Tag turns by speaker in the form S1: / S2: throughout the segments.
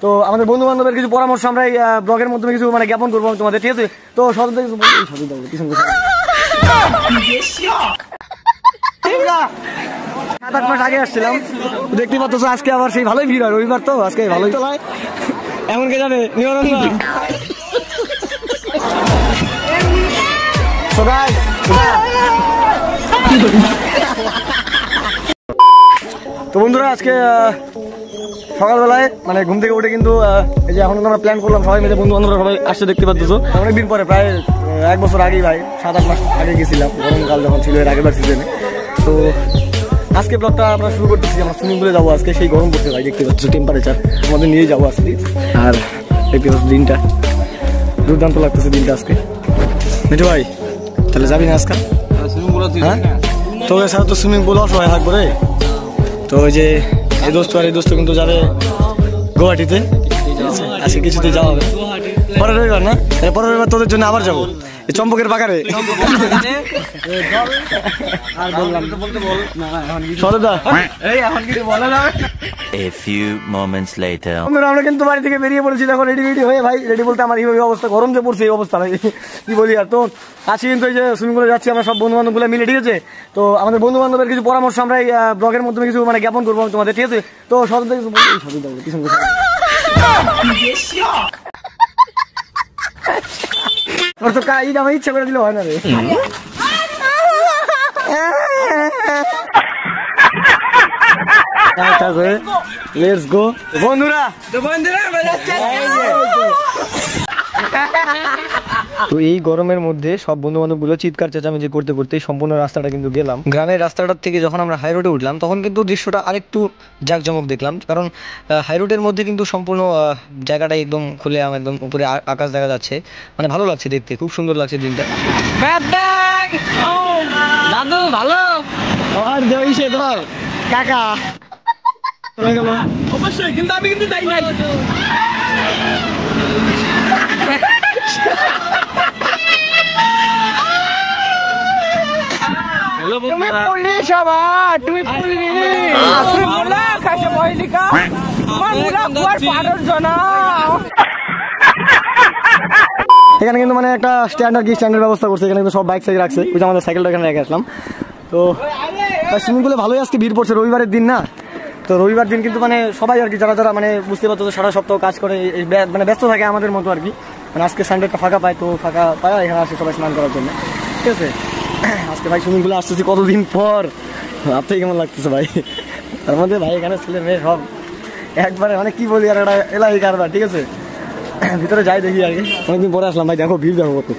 S1: তো আমাদের বন্ধু বান্ধবের কিছু পরামর্শ আমরা এই ব্লগের মাধ্যমে কিছু মানে জ্ঞাপন করবো তোমাদের, ঠিক আছে? তো সদর থেকে 7-8 মাস আগে আসছিলাম, দেখতে পাচ্ছ আজকে আবার সেই ভালোই ভিড় হয়, রবিবার তো আজকে ভালোই তোলায়। এমন কে জানে তো বন্ধুরা আজকে সকালবেলায় মানে ঘুম থেকে উঠে কিন্তু এই যে এখন আমরা প্ল্যান করলাম সবাই মিলে, বন্ধু বান্ধবরা সবাই আসছে, দেখতে পাচ্ছ অনেকদিন পরে, প্রায় 1 বছর আগেই ভাই, 7-8 মাস আগে গেছিলাম, গরমকাল যখন ছিল এর আগেবার সিজনে। তো আজকে ব্লগটা আমরা শুরু করতেছি, আমরা সুইমিং পুলে যাবো আজকে, সেই গরম পড়ছে ভাই, দেখতে পাচ্ছ টেম্পারেচার, আমাদের নিয়ে যাবো আজকে। আর দেখতে পাচ্ছ দিনটা দুর্দান্ত লাগতেছে দিনটা আজকে। মিঠু ভাই তাহলে যাবি না আজকে? হ্যাঁ তোকে স্যার তো সুইমিং পুল অসহায় থাকবো রে। তো ওই যে এই দোস্ত আর এই দোস্ত কিন্তু যাবে গুয়াহাটিতে, আজকে কিছুতেই যাওয়া হবে, পরের রবিবার না, পরের রবিবার তোদের জন্য আবার যাবো এই চম্পকের বাগারে। আমরা কিন্তু বাড়ি থেকে বেরিয়ে পড়েছি, দেখো রেডি হয়ে ভাই, রেডি বলতে আমার এই অবস্থা, গরম যে পড়ছে এই অবস্থা ভাই কি বলি। আর তো আজকে কিন্তু এই যে সুইমিং পুলে যাচ্ছি আমরা সব বন্ধু বান্ধব গুলো মিলে, ঠিক আছে? তো আমাদের বন্ধু বান্ধবের কিছু পরামর্শ আমরা এই ব্লগের মাধ্যমে কিছু মানে জ্ঞাপন করবো তোমাদের, ঠিক আছে? তো সদর থেকে তোর তো কাজ আমার ইচ্ছা করে দিলে হয় না রে। লেটস গো বন্ধুরা। তো এই গরমের মধ্যে সব বন্ধু বান্ধব গুলো চিৎকার চেঁচামেচি করতে করতে সম্পূর্ণ রাস্তাটা কিন্তু গেলাম। গ্রামের রাস্তাটার থেকে যখন আমরা হাই রোডে উঠলাম তখন কিন্তু দৃশ্যটা আরেকটু জাঁকজমক দেখলাম, কারণ হাই রোডের মধ্যে কিন্তু সম্পূর্ণ জায়গাটা একদম খুলে একদম উপরে আকাশ দেখা যাচ্ছে, মানে ভালো লাগছে দেখতে, খুব সুন্দর লাগছে দিনটা। দাদু ভালো আর দেইছে ধর কাকা চলে গেল অবশ্যই, কিন্তু আমি কিন্তু যাই নাই। তুমি পুলিশ আবার, তুমি পুলিশ, তুমি মুলা খাইছো মহিলিকা, আমার মুলা কুয়ার পাড়র জনা। এখানে কিন্তু মানে একটা স্ট্যান্ডার্ড ব্যবস্থা করছে, এখানে কিন্তু সব বাইক সাইকেল রাখছে, ওই যে আমাদের সাইকেলটা এখানে রেখে আসলাম। তো সুইমিং পুলে ভালোই আজকে ভিড় পড়ছে, রবিবারের দিন না, তো রবিবার দিন কিন্তু মানে সবাই আর কি যারা মানে বুঝতে পারতো সারা সপ্তাহ কাজ করে মানে ব্যস্ত থাকে আমাদের মতো আর কি, মানে আজকে সানডেটা ফাঁকা পায়, তো ফাঁকা পায় এখানে আসে সবাই স্নান করার জন্য, ঠিক আছে? আজকে ভাই সুইমিং পুলে আসতেছি কতদিন পর, আপনার কেমন লাগতেছে ভাই? তার মধ্যে ভাই এখানে ছেলে মেয়ে সব একবারে মানে কি বলি আর একটা এলাহি কারবার, ঠিক আছে? ভিতরে যাই দেখি আর কি, অনেকদিন পরে আসলাম ভাই, দেখো ভিড় দেখো কত।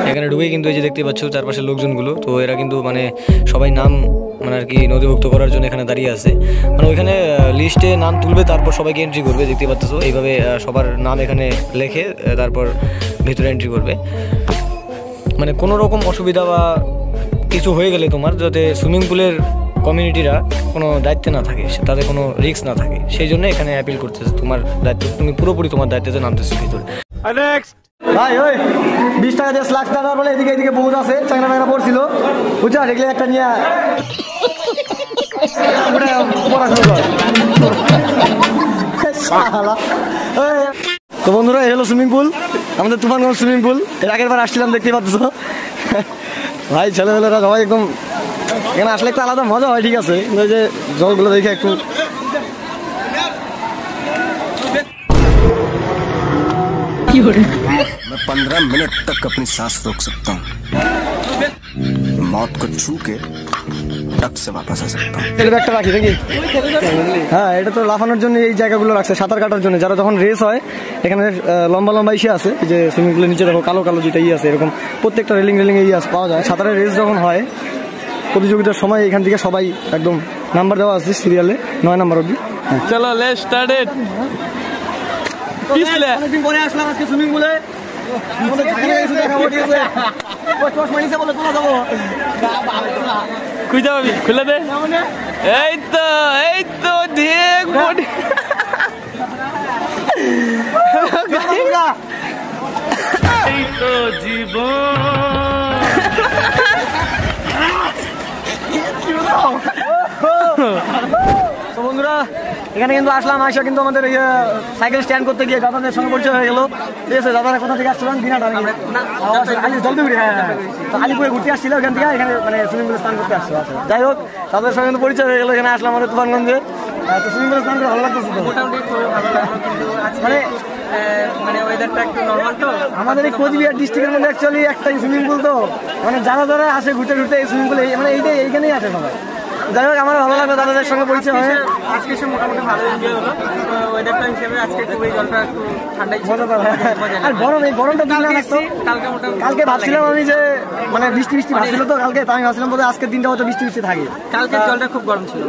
S1: এখানে ঢুকে কিন্তু এই যে দেখতে পাচ্ছ চারপাশের লোকজনগুলো, তো এরা কিন্তু মানে সবাই নাম মানে আর কি নথিভুক্ত করার জন্য এখানে দাঁড়িয়ে আছে, মানে ওইখানে লিস্টে নাম তুলবে, তারপর সবাইকে এন্ট্রি করবে, দেখতে পাচ্ছ এইভাবে সবার নাম এখানে লেখে তারপর ভিতরে এন্ট্রি করবে। মানে কোনো রকম অসুবিধা বা কিছু হয়ে গেলে তোমার, যাতে সুইমিং পুলের কমিউনিটিরা কোনো দায়িত্বে না থাকে, তাদের কোনো রিস্ক না থাকে, সেই জন্য এখানে অ্যাপিল করতেছে তোমার দায়িত্ব, তুমি পুরোপুরি তোমার দায়িত্বে নামতেছো ভিতরে। ভাই ওই 20 টাকা দিয়ে লাখ টাকা বলে এদিকে এদিকে বহুত আছে, চাংরা টাংরা পড়ছিল বুঝছো, দেখলে একটা নিয়ে তো বন্ধুরা এই হলো সুইমিং পুল, আমাদের তুফানগঞ্জ সুইমিং পুল, এর আগের বার আসছিলাম দেখতে পাচ্ছ ভাই, ছেলেমেয়েরা সবাই একদম এখানে আসলে একটা আলাদা মজা হয়, ঠিক আছে? ওই যে জলগুলো দেখে একটু
S2: मैं 15 मिनट तक अपनी सांस रोक सकता हूँ, मौत को छू के टक से वापस आ सकता हूँ।
S1: রাখি নাকি? হ্যাঁ, এটা তো লাফানোর জন্য এই জায়গাগুলো রাখছে, সাঁতার কাটার জন্য, যারা যখন রেস হয় এখানে লম্বা লম্বা ইসে আছে, যে সুইমিং পুলের নিচে দেখো কালো কালো যেটা আছে, এরকম প্রত্যেকটা রেলিং পাওয়া যায়। সাঁতারের রেস যখন হয় প্রতিযোগিতার সময় এখান থেকে সবাই একদম নাম্বার দেওয়া আছে সিরিয়ালে 9 নাম্বার অবধি।
S3: চলো লেটস স্টার্টেড।
S1: অনেকদিন পরে আসলাম আজকে সুইমিং পুলে,
S3: খুলে দে, এই তো দেখ এই তো জীবন
S1: এখানে কিন্তু আসলাম, আসা কিন্তু আমাদের এই সাইকেল স্ট্যান্ড করতে গিয়ে দাদাদের সঙ্গে পরিচয় হয়ে গেল। ঠিক আছে, দাদারা কোথা থেকে আসছিলাম দিনাটা জলদিপুরি, হ্যাঁ তো আলিপুরে ঘুরতে আসছিল, ওখান থেকে এখানে মানে সুইমিং পুলে স্নান করতে আসছিল। যাই হোক তাদের সঙ্গে কিন্তু পরিচয় হয়ে গেলো, এখানে আসলাম আমাদের তুফানগঞ্জে। তো সুইমিং পুলে স্নান করে ভালো লাগতেছে তো,
S4: মানে ওয়েদারটা একটু নরমাল তো।
S1: আমাদের এই কোচবিহার ডিস্ট্রিক্টের মধ্যে অ্যাকচুয়ালি একটাই সুইমিং পুল, তো মানে যারা যারা আসে ঘুরতে ঘুরতে এই সুইমিং পুলে মানে এইখানেই আসে সবাই। যাই হোক আমার ভালো লাগবে দাদাদের সঙ্গে পরিচয় হয়।
S4: আজকে সে মোটামুটি ভালো এনজয় হলো ওয়েদারটা হিসেবে। আজকে খুবই জলটা একটু ঠান্ডাই ছিল,
S1: আর গরম, এই গরমটা দিলে লাগতো।
S4: কালকে মোটামুটি
S1: কালকে ভাবছিলাম আমি যে মানে বৃষ্টি ভাবছিল তো কালকে, তাই আমি ভাবছিলাম বোধহয় আজকের দিনটা হয়তো বৃষ্টি থাকে।
S4: কালকে জলটা খুব গরম ছিল,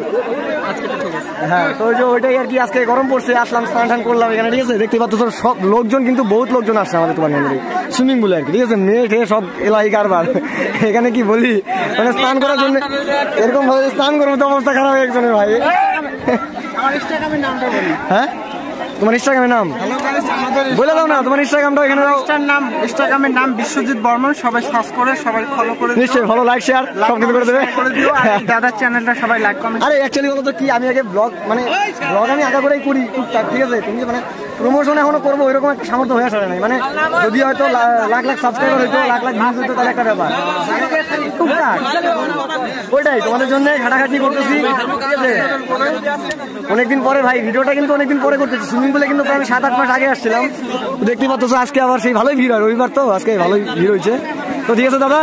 S4: আজকে তো ঠিক আছে।
S1: হ্যাঁ তো যে ওইটাই আর কি, আজকে গরম পড়ছে, আসলাম স্নান টান করলাম এখানে। ঠিক আছে, দেখতে পাচ্ছ সব লোকজন কিন্তু বহুত লোকজন আসছে আমাদের তোমার সুইমিং পুলে আর কি। ঠিক আছে, মেয়ে ঠেয়ে সব এলাই কারবার এখানে কি বলি, মানে স্নান করার জন্য এরকম ভাবে স্নান করবো তো অবস্থা খারাপ হয়ে একজনের ভাই।
S4: আমার ইনস্টাগ্রামের নামটা বলি।
S1: হ্যাঁ তোমার ইনস্টাগ্রামের নাম বলে দাও না, তোমার ইনস্টাগ্রামটা এখানে দাও।
S4: ইনস্টাগ্রামের নাম বিশ্বজিৎ বর্মন, সবাই সার্চ করে সবাই ফলো করে
S1: নিশ্চয়ই ফলো লাইক শেয়ার সব কিছু করে দেবে।
S4: দাদার চ্যানেলটা সবাই লাইক কমেন্ট।
S1: আরে অ্যাকচুয়ালি বলো তো কি, আমি আগে ব্লগ মানে ব্লগ আমি আগে করেই করি টুকটাক। ঠিক আছে, তুমি মানে প্রমোশন এখনো করবো ওইরকম একটা সামর্থ্য হয়ে আসে নাই, মানে যদি হয়তো লাখ লাখ সাবস্ক্রাইবার হইতো, লাখ লাখ ভিউজ হইতো, তাহলে একটা ব্যাপার টুকটাক। ওইটাই তোমাদের জন্য ঘাটাঘাটি করতেছি। ঠিক আছে, অনেকদিন পরে ভাই ভিডিওটা কিন্তু অনেকদিন পরে করতেছি। সুইমিং পুলে কিন্তু আমি 7-8 মাস আগে আসছিলাম, দেখতে পাচ্ছ আজকে আবার সেই ভালোই ভিড় হয়, রবিবার তো আজকে ভালোই ভিড় হয়েছে। তো ঠিক আছে দাদা,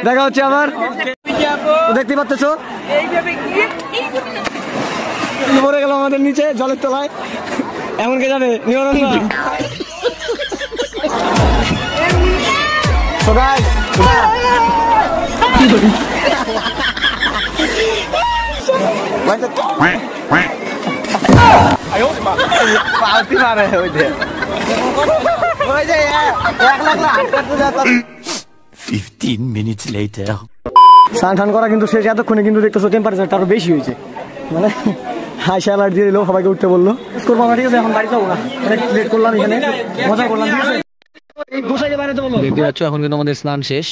S1: দেখা হচ্ছে আবার। দেখতে পাচ্ছ পড়ে গেল আমাদের নিচে জলের তলায়, এমন কে যাবে নিয়রণ না। স্নান টান করা কিন্তু শেষ, এতক্ষণে কিন্তু দেখতেছো টেম্পারেচারটা আরো বেশি হয়েছে, মানে হাই স্যালাড দিয়ে দিল, সবাইকে উঠতে বললো। করবো আমরা, ঠিক আছে এখন বাড়ি যাবো না, অনেক লেট করলাম এখানে, মজা করলাম। ঠিক আছে, দেখতে পাচ্ছ এখন কিন্তু আমাদের স্নান শেষ,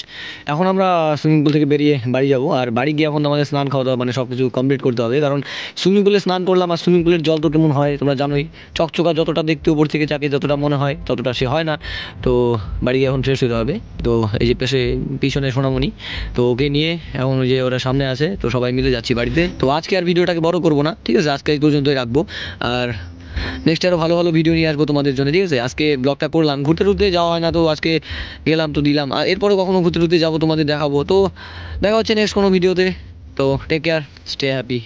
S1: এখন আমরা সুইমিং পুল থেকে বেরিয়ে বাড়ি যাবো। আর বাড়ি গিয়ে এখন আমাদের স্নান খাওয়া দাওয়া মানে সব কিছু কমপ্লিট করতে হবে, কারণ সুইমিং পুলে স্নান করলাম আর সুইমিং পুলের জল তো কেমন হয় তোমরা জানোই, চকচকা যতটা দেখতে উপর থেকে চাকে যতটা মনে হয় ততটা সে হয় না। তো বাড়ি গিয়ে এখন ফ্রেশ হতে হবে। তো এই যে পিছনে সোনামণি, তো ওকে নিয়ে এখন যে ওরা সামনে আছে, তো সবাই মিলে যাচ্ছি বাড়িতে। তো আজকে আর ভিডিওটাকে বড় করবো না, ঠিক আছে, আজকে এই পর্যন্তই রাখবো। আর নেক্সট আরও ভালো ভালো ভিডিও নিয়ে আসবো তোমাদের জন্য। ঠিক আছে, আজকে ব্লগটা করলাম, ঘুরতে টুরতে যাওয়া হয় না, তো আজকে গেলাম তো দিলাম, আর এরপরে কখনো ঘুরতে টুরতে যাবো তোমাদের দেখাবো। তো দেখা হচ্ছে নেক্সট কোনো ভিডিওতে। তো টেক কেয়ার, স্টে হ্যাপি।